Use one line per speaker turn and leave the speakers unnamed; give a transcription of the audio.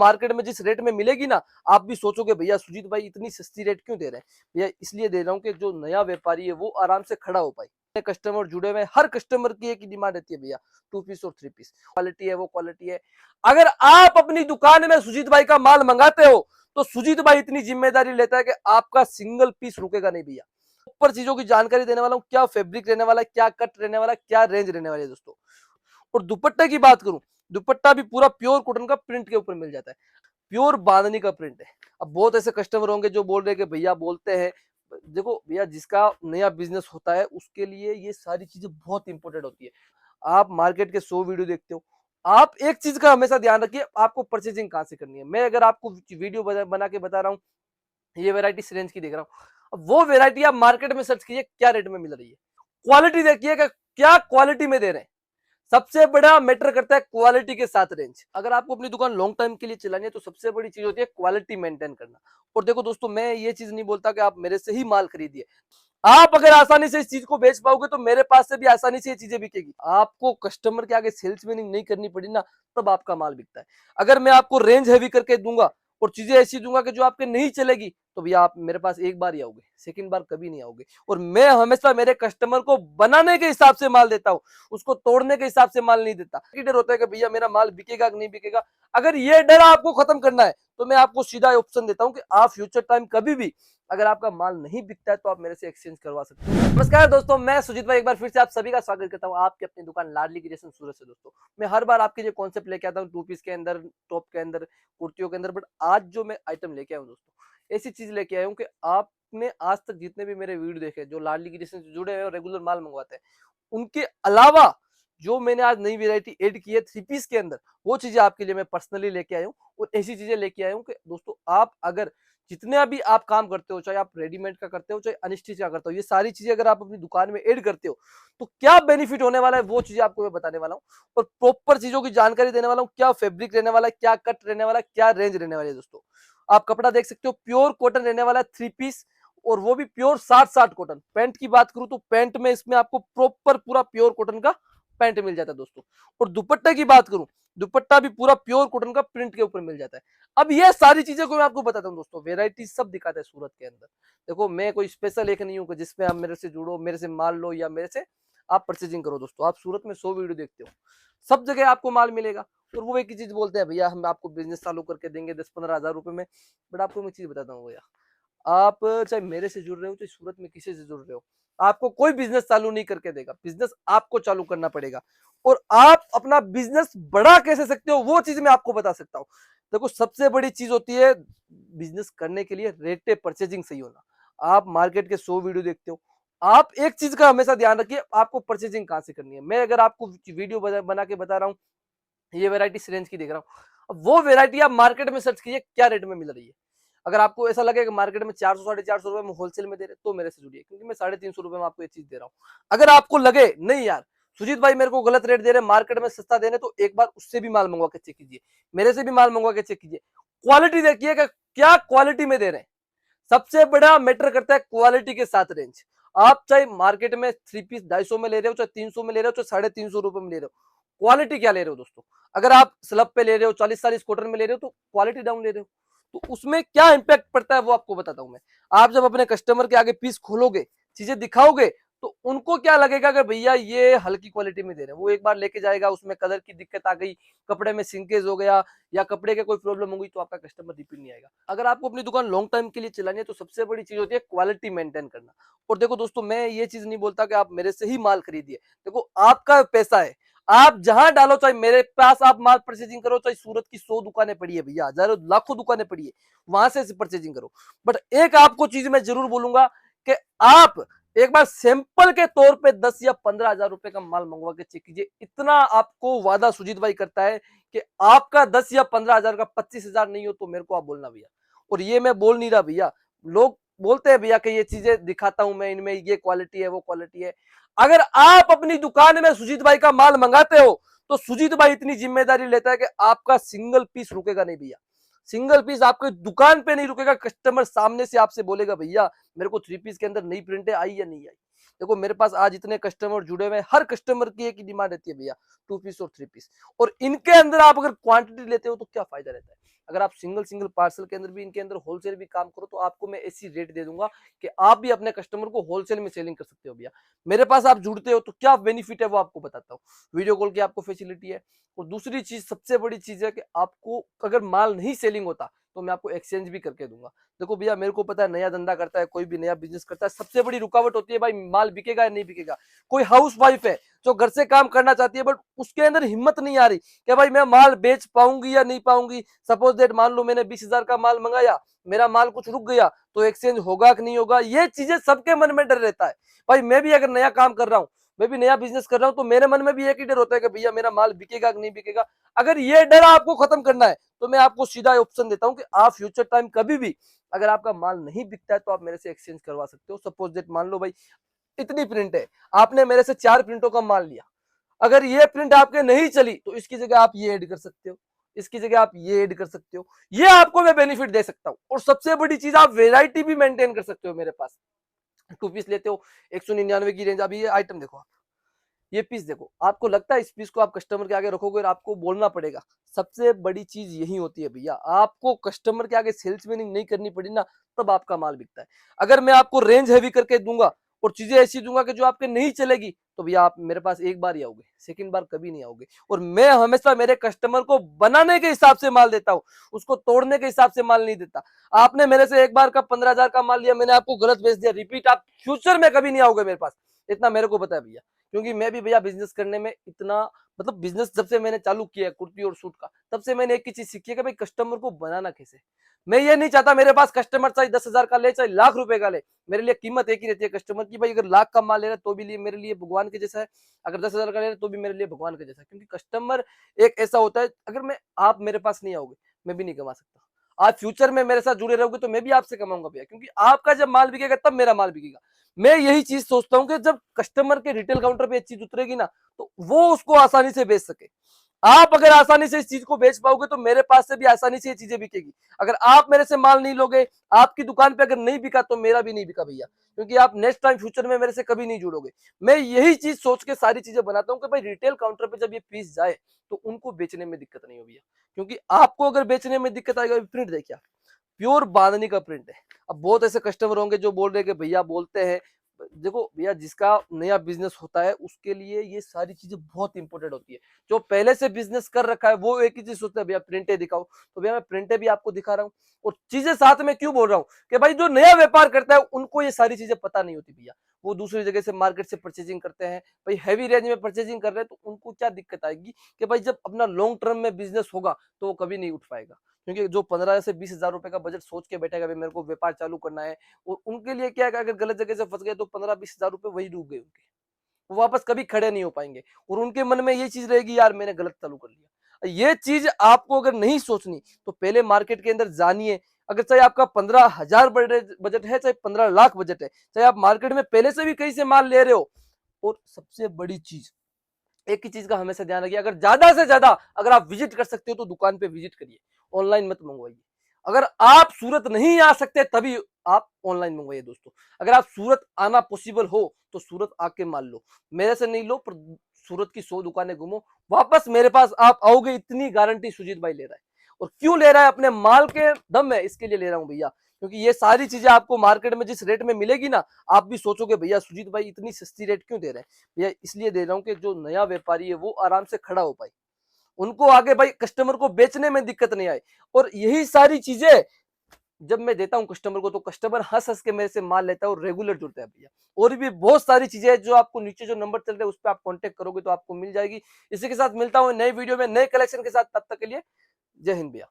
Market में जिस rate में मिलेगी ना, आप भी सोचोगे भैया सुजीत भाई इतनी सस्ती रेट क्यों दे रहे हैं। भैया इसलिए दे रहा हूँ कि जो नया व्यापारी है वो आराम से खड़ा हो पाए। कस्टमर जुड़े हुए, हर कस्टमर की एक ही डिमांड रहती है भैया 2 पीस और 3 पीस, क्वालिटी है वो क्वालिटी है। अगर आप अपनी दुकान में सुजीत भाई का माल मंगाते हो तो सुजीत भाई इतनी जिम्मेदारी लेता है कि आपका सिंगल पीस रुकेगा नहीं भैया। ऊपर चीजों की जानकारी देने वाला हूँ, क्या फैब्रिक रहने वाला है, क्या कट रहने वाला है, क्या रेंज रहने वाली है दोस्तों। और दुपट्टे की बात करूं, दुपट्टा भी पूरा प्योर कॉटन का प्रिंट के ऊपर मिल जाता है, प्योर बांधनी का प्रिंट है। अब बहुत ऐसे कस्टमर होंगे जो बोल रहे हैं कि भैया बोलते हैं, देखो भैया जिसका नया बिजनेस होता है उसके लिए ये सारी चीजें बहुत इंपॉर्टेंट होती है। आप मार्केट के 100 वीडियो देखते हो, आप एक चीज का हमेशा ध्यान रखिए, आपको परचेजिंग कहाँ से करनी है। मैं अगर आपको वीडियो बना के बता रहा हूँ, ये वेरायटी इस रेंज की देख रहा हूँ, अब वो वेरायटी आप मार्केट में सर्च कीजिए क्या रेट में मिल रही है, क्वालिटी देखिए कि क्या क्वालिटी में दे रहे हैं। सबसे बड़ा मैटर करता है क्वालिटी के साथ रेंज। अगर आपको अपनी दुकान लॉन्ग टाइम के लिए चलानी है तो सबसे बड़ी चीज होती है क्वालिटी मेंटेन करना। और देखो दोस्तों, मैं ये चीज नहीं बोलता कि आप मेरे से ही माल खरीदिए, आप अगर आसानी से इस चीज को बेच पाओगे तो मेरे पास से भी आसानी से ये चीजें बिकेगी। आपको कस्टमर के आगे सेल्समैनिंग नहीं करनी पड़ी ना, तब आपका माल बिकता है। अगर मैं आपको रेंज हैवी करके दूंगा और चीजें ऐसी दूंगा कि जो आपके नहीं चलेगी, तो भैया आप मेरे पास एक बार ही आओगे, सेकंड बार कभी नहीं आओगे। और मैं हमेशा मेरे कस्टमर को बनाने के हिसाब से माल देता हूँ, उसको तोड़ने के हिसाब से माल नहीं देता। डर होता है कि भैया मेरा माल बिकेगा कि नहीं बिकेगा। अगर ये डर आपको खत्म करना है तो मैं आपको सीधा ऑप्शन देता हूँ कि आप फ्यूचर टाइम कभी भी अगर आपका माल नहीं बिकता है तो आप मेरे से एक्सचेंज करवा सकते हो। नमस्कार दोस्तों, मैं सुजीत भाई एक बार फिर से आप सभी का स्वागत करता हूं आपकी अपनी दुकान लाडली क्रिएशन सूरत से। दोस्तों मैं हर बार आपके लिए कॉन्सेप्ट लेके आता हूं 2 पीस के अंदर, टॉप के अंदर, कुर्तियों के अंदर। बट आज जो मैं आइटम लेके आया हूं दोस्तों, ऐसी चीज लेके आया हूं कि आपने आज तक जितने भी मेरे वीडियो देखे जो लाडली क्रिएशन से जुड़े हैं और रेगुलर माल मंगवाते हैं, उनके अलावा जो मैंने आज नई वेरायटी ऐड की है 3 पीस के अंदर, वो चीजें आपके लिए मैं पर्सनली लेके आया हूँ। और ऐसी चीजें लेके आया हूँ कि दोस्तों आप अगर जितने भी आप काम करते हो, चाहे आप रेडीमेड का करते हो चाहे अनस्टिच का करते हो, ये सारी चीजें अगर आप अपनी दुकान में ऐड करते हो तो क्या बेनिफिट होने वाला है वो चीजें आपको मैं बताने वाला हूँ। और प्रॉपर चीजों की जानकारी देने वाला हूँ, क्या फैब्रिक रहने वाला है, क्या कट रहने वाला है, क्या रेंज रहने वाली है। दोस्तों आप कपड़ा देख सकते हो, प्योर कॉटन रहने वाला है 3 पीस, और वो भी प्योर 60-60 कॉटन। पैंट की बात करूं तो पैंट में इसमें आपको प्रॉपर पूरा प्योर कॉटन का पैंट मिल जाता है दोस्तों। और दुपट्टे की बात करूं, दुपट्टा भी पूरा प्योर कॉटन का प्रिंट के ऊपर मिल जाता है। अब ये सारी चीजें को मैं आपको बताता हूँ दोस्तों, वेराइटी सब दिखाता है सूरत के अंदर। देखो मैं कोई स्पेशल एक नहीं हूँ जिसमें आप मेरे से जुड़ो, मेरे से माल लो या मेरे से आप परचेजिंग करो। दोस्तों आप सूरत में 100 वीडियो देखते हो, सब जगह आपको माल मिलेगा। और वो एक ही चीज बोलते हैं, भैया हम आपको बिजनेस चालू करके देंगे 10-15 हजार रुपए में। बट आपको मैं चीज बताता हूँ भैया, आप चाहे मेरे से जुड़ रहे हो चाहे सूरत में किसी से जुड़ रहे हो, आपको कोई बिजनेस चालू नहीं करके देगा, बिजनेस आपको चालू करना पड़ेगा। और आप अपना बिजनेस बड़ा कैसे सकते हो वो चीज मैं आपको बता सकता हूँ। देखो सबसे बड़ी चीज होती है बिजनेस करने के लिए रेट पे परचेजिंग सही होना। आप मार्केट के 100 वीडियो देखते हो, आप एक चीज का हमेशा ध्यान रखिए, आपको परचेजिंग कहाँ से करनी है। मैं अगर आपको वीडियो बना के बता रहा हूँ, ये वेरायटी इस रेंज की देख रहा हूँ, अब वो वेरायटी आप मार्केट में सर्च कीजिए क्या रेट में मिल रही है। अगर आपको ऐसा लगे कि मार्केट में 400-450 रुपए में होलसेल में दे रहे तो मेरे से जुड़िए, क्योंकि मैं 350 रुपए में आपको ये चीज दे रहा हूँ। अगर आपको लगे नहीं यार सुजीत भाई मेरे को गलत रेट दे रहे, मार्केट में सस्ता दे रहे, तो एक बार उससे भी माल मंगवा के चेक कीजिए, मेरे से भी माल मंगवा के चेक कीजिए। क्वालिटी देखिए कि क्या क्वालिटी में दे रहे हैं। सबसे बड़ा मैटर करता है क्वालिटी के साथ रेंज। आप चाहे मार्केट में 3 पीस 250 में ले रहे हो, चाहे 300 में ले रहे हो, चाहे 350 रुपए में ले रहे हो, क्वालिटी क्या ले रहे हो दोस्तों। अगर आप स्लब पे ले रहे हो, 40-40 कॉटन में ले रहे हो, तो क्वालिटी डाउन ले रहे हो। तो उसमें क्या इंपैक्ट पड़ता है वो आपको बताता हूं मैं। आप जब अपने कस्टमर के आगे पीस खोलोगे, चीजें दिखाओगे, तो उनको क्या लगेगा कि भैया ये हल्की क्वालिटी में दे रहे हैं। वो एक बार लेके जाएगा, उसमें कलर की दिक्कत आ गई, कपड़े में सिंकेज हो गया या कपड़े के कोई प्रॉब्लम हो गई, तो आपका कस्टमर रिपीट नहीं आएगा। अगर आपको अपनी दुकान लॉन्ग टाइम के लिए चलानी है तो सबसे बड़ी चीज होती है क्वालिटी मेंटेन करना। और देखो दोस्तों, मैं ये चीज नहीं बोलता कि आप मेरे से ही माल खरीदिए। देखो आपका पैसा है, आप जहां डालो, चाहे मेरे पास आप माल परचेजिंग करो, चाहे सूरत की 100 दुकानें पड़ी है भैया, हजारों लाखों दुकानें पड़ी है, वहां से परचेजिंग करो। बट एक आपको चीज मैं जरूर बोलूंगा कि आप एक बार सैंपल के तौर पे 10 या 15 हजार रुपए का माल मंगवा के चेक कीजिए। इतना आपको वादा सुजीत भाई करता है कि आपका 10 या 15 हजार का 25 हजार नहीं हो तो मेरे को आप बोलना भैया। और ये मैं बोल नहीं रहा भैया, लोग बोलते हैं भैया कि ये चीजें दिखाता हूं मैं, इनमें ये क्वालिटी है वो क्वालिटी है। अगर आप अपनी दुकान में सुजीत भाई का माल मंगाते हो तो सुजीत भाई इतनी जिम्मेदारी लेता है कि आपका सिंगल पीस रुकेगा नहीं भैया। सिंगल पीस आपकी दुकान पे नहीं रुकेगा, कस्टमर सामने से आपसे बोलेगा भैया मेरे को 3 पीस के अंदर नई प्रिंटें आई या नहीं आई। देखो मेरे पास आज इतने कस्टमर जुड़े हुए हैं, हर कस्टमर की एक ही डिमांड रहती है भैया 2 पीस और 3 पीस। और इनके अंदर आप अगर क्वांटिटी लेते हो तो क्या फायदा रहता है। अगर आप सिंगल सिंगल पार्सल के अंदर भी इनके अंदर होलसेल भी काम करो तो आपको मैं ऐसी रेट दे दूंगा कि आप भी अपने कस्टमर को होलसेल में सेलिंग कर सकते हो भैया। मेरे पास आप जुड़ते हो तो क्या बेनिफिट है वो आपको बताता हूँ। वीडियो कॉल की आपको फैसिलिटी है, और दूसरी चीज सबसे बड़ी चीज है कि आपको अगर माल नहीं सेलिंग होता तो मैं आपको एक्सचेंज भी करके दूंगा। देखो भैया, मेरे को पता है नया धंधा करता है कोई भी, नया बिजनेस करता है, सबसे बड़ी रुकावट होती है भाई माल बिकेगा या नहीं बिकेगा। कोई हाउस वाइफ है जो घर से काम करना चाहती है बट उसके अंदर हिम्मत नहीं आ रही कि भाई मैं माल बेच पाऊंगी या नहीं पाऊंगी। सपोज दैट मान लो मैंने 20,000 का माल मंगाया, मेरा माल कुछ रुक गया तो एक्सचेंज होगा कि नहीं होगा, ये चीजें सबके मन में डर रहता है। भाई मैं भी अगर नया काम कर रहा हूँ, मैं भी नया बिजनेस कर रहा हूँ, तो मेरे मन में भी एक ही डर होता है कि भैया मेरा माल बिकेगा कि नहीं बिकेगा। अगर ये डर आपको खत्म करना है तो मैं आपको सीधा ऑप्शन देता हूं कि आप फ्यूचर टाइम कभी भी अगर आपका माल नहीं बिकता है तो आप मेरे से एक्सचेंज करवा सकते हो। सपोज दैट मान लो भाई इतनी प्रिंट है, आपने मेरे से 4 प्रिंटों का माल लिया, अगर ये प्रिंट आपके नहीं चली तो इसकी जगह आप ये ऐड कर सकते हो, इसकी जगह आप ये ऐड कर सकते हो, ये आपको मैं बेनिफिट दे सकता हूं। और सबसे बड़ी चीज, आप वेराइटी भी मेंटेन कर सकते हो मेरे पास। 2 पीस लेते हो 199 की रेंज। अभी ये आइटम देखो, ये पीस देखो, आपको लगता है इस पीस को आप कस्टमर के आगे रखोगे और आपको बोलना पड़ेगा। सबसे बड़ी चीज यही होती है भैया, आपको कस्टमर के आगे सेल्समैनिंग नहीं करनी पड़ी ना, तब आपका माल बिकता है। अगर मैं आपको रेंज हैवी करके दूंगा और चीजें ऐसी दूंगा कि जो आपके नहीं चलेगी, तो भैया आप मेरे पास एक बार ही आओगे, सेकंड बार कभी नहीं आओगे। और मैं हमेशा मेरे कस्टमर को बनाने के हिसाब से माल देता हूं, उसको तोड़ने के हिसाब से माल नहीं देता। आपने मेरे से एक बार का 15,000 का माल लिया, मैंने आपको गलत बेच दिया, रिपीट आप फ्यूचर में कभी नहीं आओगे मेरे पास, इतना मेरे को पता है भैया। क्योंकि मैं भी भैया बिजनेस करने में इतना, मतलब बिजनेस जब से मैंने चालू किया है कुर्ती और सूट का, तब से मैंने एक ही चीज सीखी है कि भाई कस्टमर को बनाना कैसे। मैं ये नहीं चाहता मेरे पास कस्टमर चाहे 10,000 का ले चाहे लाख रुपए का ले, मेरे लिए कीमत एक ही रहती है कस्टमर की। भाई अगर लाख का माल ले रहा है तो भी लिए मेरे लिए भगवान के जैसा है, अगर 10,000 का ले रहा है तो भी मेरे लिए भगवान के जैसा है। क्योंकि कस्टमर एक ऐसा होता है, अगर मैं आप मेरे पास नहीं आओगे मैं भी नहीं कमा सकता। आप फ्यूचर में मेरे साथ जुड़े रहोगे तो मैं भी आपसे कमाऊंगा भैया, क्योंकि आपका जब माल बिकेगा तब मेरा माल बिकेगा। मैं यही चीज सोचता हूँ कि जब कस्टमर के रिटेल काउंटर पे चीज उतरेगी ना, तो वो उसको आसानी से बेच सके। आप अगर आसानी से इस चीज को बेच पाओगे तो मेरे पास से भी आसानी से ये चीजें बिकेगी। अगर आप मेरे से माल नहीं लोगे, आपकी दुकान पे अगर नहीं बिका तो मेरा भी नहीं बिका भैया, क्योंकि आप नेक्स्ट टाइम फ्यूचर में मेरे से कभी नहीं जुड़ोगे। मैं यही चीज सोच के सारी चीजें बनाता हूँ कि भाई रिटेल काउंटर पे जब ये पीस जाए तो उनको बेचने में दिक्कत नहीं हो भैया। क्योंकि आपको अगर बेचने में दिक्कत आएगा, प्रिंट देखिए, प्योर बांधनी का प्रिंट है। अब बहुत ऐसे कस्टमर होंगे जो बोल रहे हैं कि भैया बोलते हैं, देखो भैया जिसका नया बिजनेस होता है उसके लिए ये सारी चीजें बहुत इंपॉर्टेंट होती है। जो पहले से बिजनेस कर रखा है वो एक ही चीज सोचता है भैया प्रिंटे दिखाओ, तो भैया मैं प्रिंटे भी आपको दिखा रहा हूँ। और चीजें साथ में क्यों बोल रहा हूँ कि भाई जो नया व्यापार करता है उनको ये सारी चीजें पता नहीं होती भैया। वो दूसरी जगह से मार्केट से परचेजिंग करते हैं, भाई हैवी रेंज में परचेजिंग कर रहे हैं, तो उनको क्या दिक्कत आएगी कि भाई जब अपना लॉन्ग टर्म में बिजनेस होगा तो वो कभी नहीं उठ पाएगा। क्योंकि जो 15 से 20,000 रुपए का बजट सोच के बैठेगा भाई मेरे को व्यापार चालू करना है, और उनके लिए क्या है कि अगर गलत जगह से फंस गए तो 15-20,000 रुपए वही डूब गए उनके, वो वापस कभी खड़े नहीं हो पाएंगे। और उनके मन में ये चीज रहेगी यार मैंने गलत चालू कर लिया। ये चीज आपको अगर नहीं सोचनी तो पहले मार्केट के अंदर जानिए। अगर चाहे आपका 15,000 बजट है, चाहे 15 लाख बजट है, चाहे आप मार्केट में पहले से भी कहीं से माल ले रहे हो, और सबसे बड़ी चीज, एक ही चीज का हमेशा ध्यान रखिए, अगर ज्यादा से ज्यादा अगर आप विजिट कर सकते हो तो दुकान पे विजिट करिए, ऑनलाइन मत मंगवाइए। अगर आप सूरत नहीं आ सकते तभी आप ऑनलाइन मंगवाइए दोस्तों। अगर आप सूरत आना पॉसिबल हो तो सूरत आके मान लो, मेरे से नहीं लो पर सूरत की 100 दुकानें घूमो, वापस मेरे पास आप आओगे, इतनी गारंटी सुजीत भाई ले रहा है। और क्यों ले रहा है, अपने माल के दम में इसके लिए ले रहा हूं भैया, क्योंकि ये सारी चीजें आपको मार्केट में जिस रेट में मिलेगी ना, आप भी सोचोगे भैया सुजीत भाई इतनी सस्ती रेट क्यों दे रहे हैं। भैया इसलिए दे रहा हूँ कि जो नया व्यापारी है वो आराम से खड़ा हो पाए, उनको आगे भाई कस्टमर को बेचने में दिक्कत नहीं आए। और यही सारी चीजें जब मैं देता हूं कस्टमर को तो कस्टमर हंस हंस के मेरे से माल लेता है और रेगुलर जुड़ता है भैया। और भी बहुत सारी चीजें हैं जो आपको नीचे जो नंबर चल रहे हैं उस पर आप कांटेक्ट करोगे तो आपको मिल जाएगी। इसी के साथ मिलता हूं नई वीडियो में नए कलेक्शन के साथ, तब तक के लिए जय हिंद भैया।